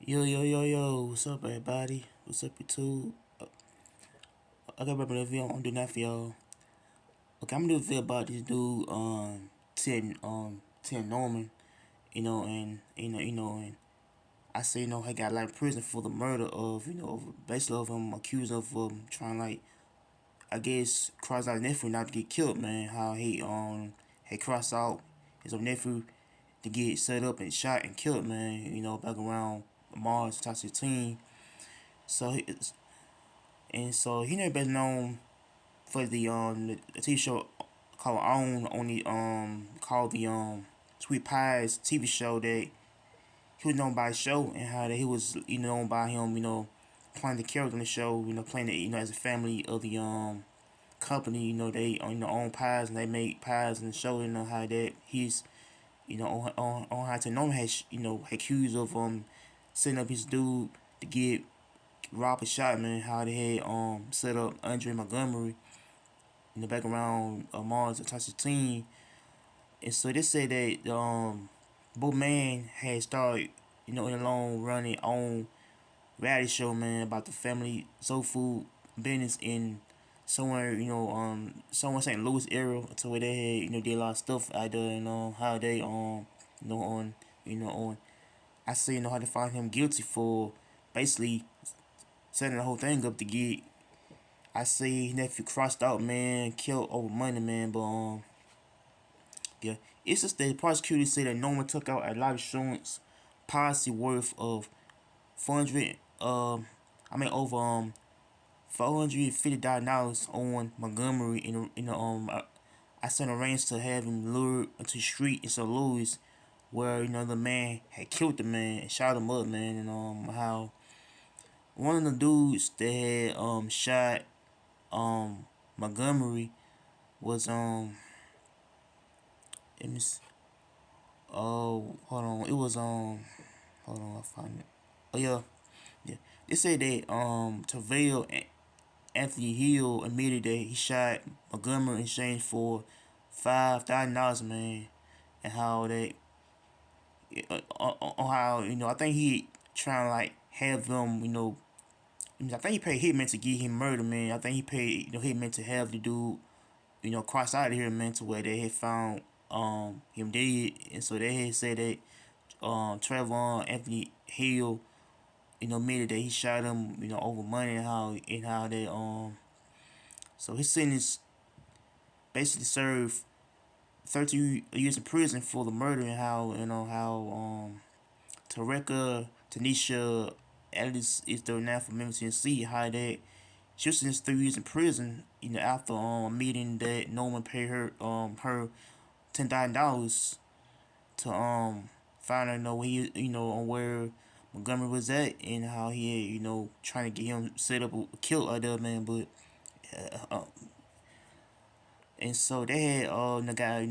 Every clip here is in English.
Yo, yo, yo, yo, what's up, everybody? What's up, YouTube? I got another video I'm doing that for y'all. Okay, I'm gonna do a video about this dude, Ted Norman, and I say, he got like prison for the murder of, basically of him accused of trying like, I guess, cross out his nephew not to get killed, man. How he had crossed out his own nephew to get set up and shot and killed, man. Back around March 2016. So he, so he never been known for the TV show called on the called the Sweet Pies TV show that he was known by his show and how that he was known by him playing the character in the show, playing it as a family of the company, they own pies and they make pies in the show, how that he's on how to know has accused of setting up his dude to get robbed and shot, man. How they had set up Andre Montgomery in the background of Mars and Tasha Team. And so they said that both man had started, in a long running on reality show, man, about the family soul food business in somewhere, somewhere St. Louis area, to where they had, did a lot of stuff out there, how they on on I say, how to find him guilty for basically setting the whole thing up to get, I say, his nephew crossed out, man, killed over money, man. But yeah, it's just that the prosecutors say that Norman took out a life insurance policy worth of 400, over $450 on Montgomery I sent arranged to have him lured into the street in St. Louis, where the man had killed the man and shot him up, man. And how one of the dudes that had shot Montgomery was it was, oh, hold on, it was hold on, I find it. Oh yeah, yeah. They said that Tervell Anthony Hill admitted that he shot Montgomery in exchange for $5,000, man, and how that on how I think he trying to like have them, I think he paid hitman to get him murdered, man. I think he paid hitman to have the dude cross out of here, man, to where they had found him dead, and so they had said that Trayvon Anthony Hill, admitted that he shot him, over money, and how they so his sentence basically served 30 years in prison for the murder, and how Tareka Tanisha Ellis is there now from Memphis, Tennessee, how that she was sentenced 3 years in prison, after a meeting that Norman paid her $10,000 to find her where he on where Montgomery was at, and how he had, trying to get him set up a kill other man. But and so they had the guy, I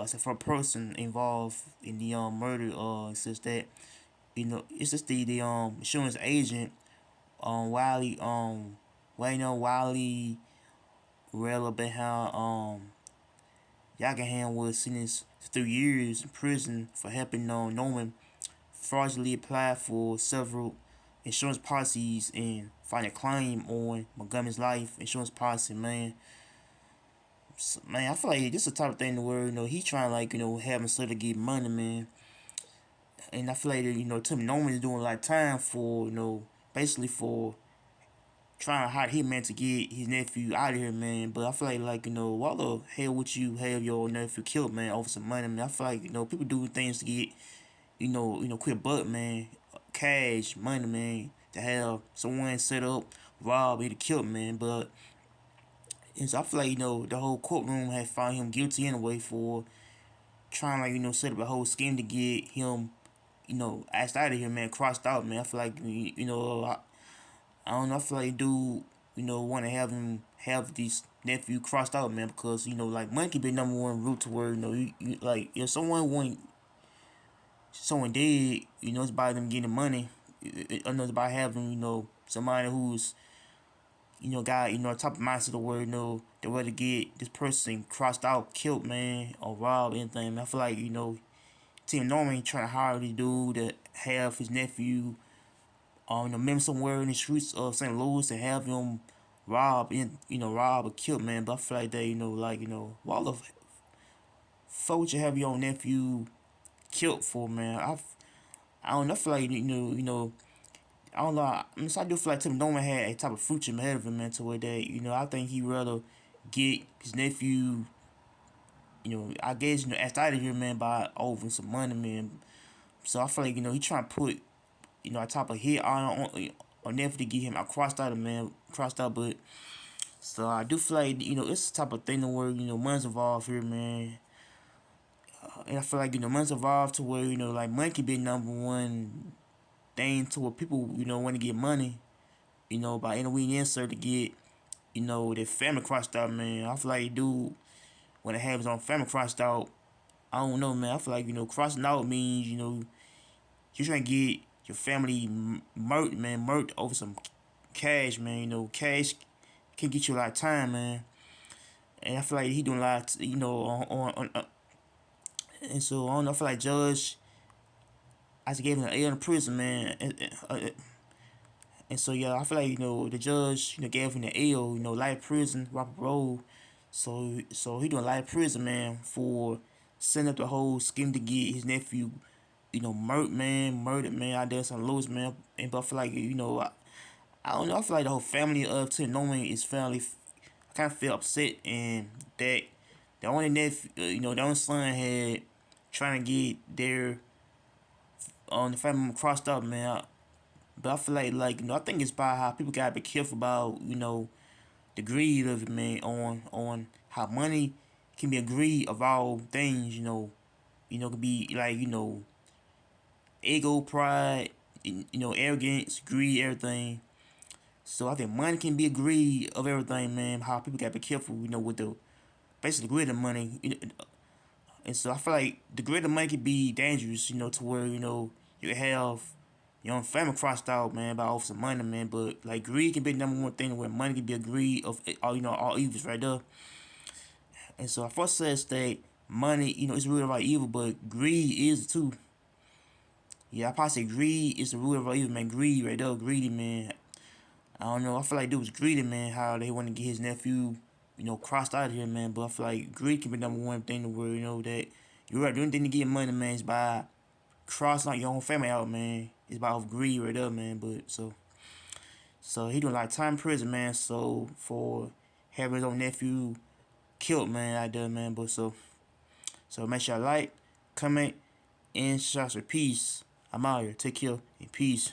said, for a person involved in the murder, says that it's just the insurance agent, Wiley, Wiley Rella Behan, Yagenham was sentenced to 3 years in prison for helping Norman fraudulently apply for several insurance policies and find a claim on Montgomery's life insurance policy, man. So, man, I feel like this is the type of thing where he trying to like have himself to get money, man. And I feel like Tim Norman is doing a lot of time for basically for trying to hide hitman to get his nephew out of here, man. But I feel like why the hell would you have your nephew killed, man, over some money, man? I feel like people do things to get quick buck, man, cash, money, man, to have someone set up, rob, either kill, man. But and so I feel like the whole courtroom had found him guilty anyway for trying set up a whole scheme to get him asked out of here, man, crossed out, man. I feel like I don't know. I feel like dude, want to have him have this nephew crossed out, man, because like money can be number one root to where like if someone want someone dead, it's by them getting money. I know it's by having somebody who's got top of mindset of where they rather get this person crossed out, killed, man, or robbed, anything. Man. I feel like Tim Norman trying to hire this dude to have his nephew maybe somewhere in the streets of St. Louis and have him rob or kill, man. But I feel like that, why the fuck would you have your own nephew killed for, man? I don't know. I feel like I don't know. I do feel like Tim Norman had a type of future ahead of him, man. To where that I think he'd rather get his nephew, I guess asked out of here, man, by over some money, man. So I feel like he trying to put a type of hit on nephew to get him out crossed out, man, crossed out. But so I do feel like it's the type of thing where money's involved here, man. And I feel like money's involved to where like money can be number one thing to where people want to get money, by any way necessary to get their family crossed out, man. I feel like dude when they have his own family crossed out, I don't know, man. I feel like crossing out means you're trying to get your family murked, man, murked over some cash, man. Cash can get you a lot of time, man. And I feel like he doing a lot, and so I don't know. I feel like Judge, I just gave him an L in prison, man. And so yeah, I feel like the judge gave him the L, life prison, Robert Road. So he doing life prison, man, for setting up the whole scheme to get his nephew, murdered, man, out there in St. Louis, man. And but I feel like I don't know. I feel like the whole family of Tim Norman is family. I kind of feel upset and that the only nephew, the only son had trying to get their the family crossed up, man. But I feel like I think it's about how people gotta be careful about the greed of it, man. On how money can be a greed of all things, could be like ego, pride, arrogance, greed, everything. So I think money can be a greed of everything, man. How people gotta be careful, with the basically greed of money. And so I feel like the greed of money can be dangerous, to where you have your own family crossed out, man, by off some money, man. But like greed can be the number one thing where money can be a greed of all evils right there. And so I first says that money, is the root of all evil, but greed is too. Yeah, I probably say greed is the root of all evil, man. Greed right there, greedy, man. I don't know. I feel like dude was greedy, man. How they want to get his nephew, crossed out of here, man. But I feel like greed can be number one thing where that you're right. The only thing to get money, man, is by crossing out your own family out, man. It's about greed right there, man. But so he doing like time in prison, man. So for having his own nephew killed, man, out there, man. But so make sure you like, comment, and shout out for peace. I'm out here. Take care and peace.